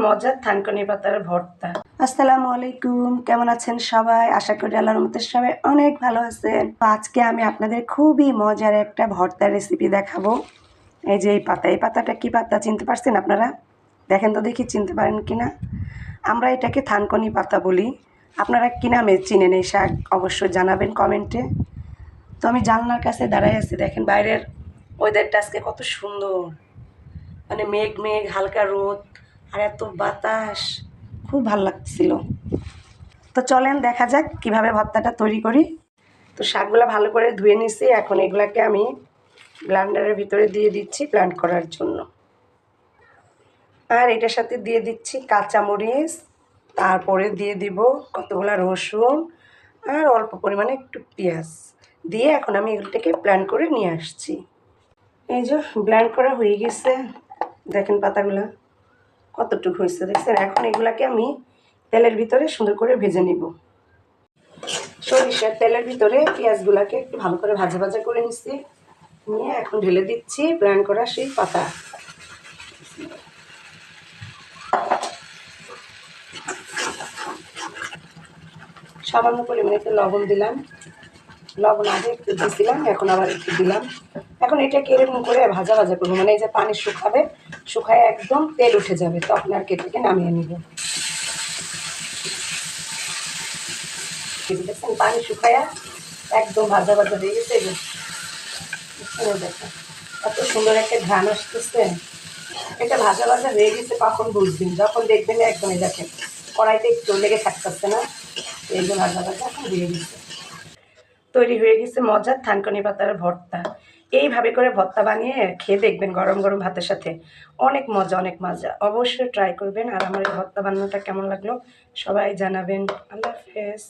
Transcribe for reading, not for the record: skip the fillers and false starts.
মজার থানকুনি পাতার ভর্তা। আসসালামু আলাইকুম, কেমন আছেন সবাই? আশা করি আল্লাহর রহমতে সবাই অনেক ভালো আছেন। আজকে আমি আপনাদের খুবই মজার একটা ভর্তার রেসিপি দেখাবো। এই যে এই পাতাটা কি পাতা চিনতে পারছেন আপনারা? দেখেন তো দেখি চিনতে পারেন কিনা। আমরা এটাকে থানকুনি পাতা বলি। আপনারা কি নামে চিনেন এই শাক অবশ্যই জানাবেন কমেন্টে। তো আমি জানলার কাছে দাঁড়ায় আছি, দেখেন বাইরের ওয়েদারটা আজকে কত সুন্দর, মানে মেঘ মেঘ হালকা রোদ আর এত বাতাস, খুব ভালো লাগছিল। তো চলেন দেখা যাক কিভাবে ভর্তাটা তৈরি করি। তো শাকগুলো ভালো করে ধুয়ে নিছি, এখন এগুলাকে আমি ব্লেন্ডারের ভিতরে দিয়ে দিচ্ছি ব্লেন্ড করার জন্য। আর এটার সাথে দিয়ে দিচ্ছি কাঁচামরিচ, তারপরে দিয়ে দিব কতগুলো রসুন আর অল্প পরিমাণে একটু পেঁয়াজ দিয়ে এখন আমি এগুলোটাকে ব্লেন্ড করে নিয়ে আসছি। এই যে ব্লেন্ড করা হয়ে গেছে, দেখেন পাতাগুলো কতটুকু হয়েছে দেখছেন। এখন এগুলাকে আমি তেলের ভিতরে সুন্দর করে ভেজে নিব। সরিষার তেলের ভিতরে পেঁয়াজগুলাকে একটু ভালো করে ভাজা ভাজা করে নিচ্ছি, নিয়ে এখন ঢেলে দিচ্ছি ব্লেন্ড করা সেই পাতা। সামান্য পরিমাণে একটু লবণ দিলাম, লবণ আগে একটু দিয়েছিলাম, এখন আবার একটু দিলাম। এখন এটাকে এরকম করে ভাজা ভাজা করবো, মানে এই যে পানি শুকাবে, শুকায় একদম তেল উঠে যাবে, তখন আর কেটেকে নামিয়ে নিব। দেখছেন পানি শুকায়া একদম ভাজা ভাজা হয়ে গেছে। দেখেন কত সুন্দর একটা ঘ্রাণ আসতেছে। এটা ভাজা ভাজা হয়ে গেছে, কখন বুঝবেন? যখন দেখবেন একদমই দেখেন কড়াইতে একটু লেগে থাকতেছে না, এই যে ভাজা ভাজা এখন হয়ে গেছে। তৈরি হয়ে গেছে মজার থানকুনি পাতার ভর্তা। এইভাবে করে ভর্তা বানিয়ে খেয়ে দেখবেন গরম গরম ভাতের সাথে, অনেক মজা অনেক মজা। অবশ্যই ট্রাই করবেন। আর আমার এই ভর্তা বানানোটা কেমন লাগলো সবাই জানাবেন। আল্লাহ হাফেজ।